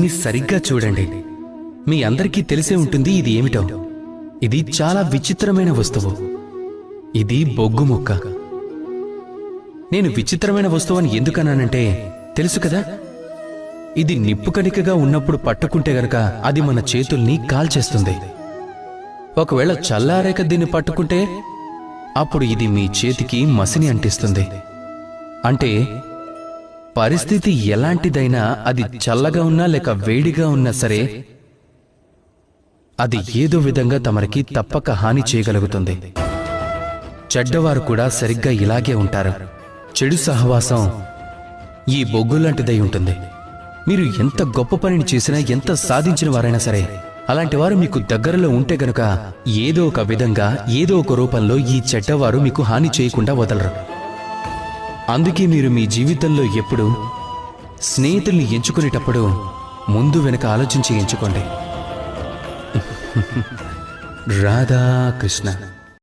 దీన్ని సరిగ్గా చూడండి. మీ అందరికీ తెలిసే ఉంటుంది ఇది ఏమిటో. ఇది చాలా విచిత్రమైన వస్తువు. ఇది బొగ్గు ముక్క. నేను విచిత్రమైన వస్తువు అని ఎందుకన్నానంటే తెలుసు కదా, ఇది నిప్పు కణికగా ఉన్నప్పుడు పట్టుకుంటే గనక అది మన చేతుల్ని కాల్చేస్తుంది. ఒకవేళ చల్లారేక దీన్ని పట్టుకుంటే అప్పుడు ఇది మీ చేతికి మసిని అంటిస్తుంది. అంటే పరిస్థితి ఎలాంటిదైనా, అది చల్లగా ఉన్నా లేక వేడిగా ఉన్నా సరే, అది ఏదో విధంగా తమరికి తప్పక హాని చేయగలుగుతుంది. చెడ్డవారు కూడా సరిగ్గా ఇలాగే ఉంటారు. చెడు సహవాసం ఈ బొగ్గులాంటిదై ఉంటుంది. మీరు ఎంత గొప్ప పనిని చేసినా, ఎంత సాధించిన వారైనా సరే, అలాంటి వారు మీకు దగ్గరలో ఉంటే గనుక ఏదో ఒక విధంగా, ఏదో ఒక రూపంలో ఈ చెడ్డవారు మీకు హాని చేయకుండా వదలరు. అందుకే మీరు మీ జీవితంలో ఎప్పుడు స్నేహితుల్ని ఎంచుకునేటప్పుడు ముందు వెనక ఆలోచించి ఎంచుకోండి. రాధాకృష్ణ.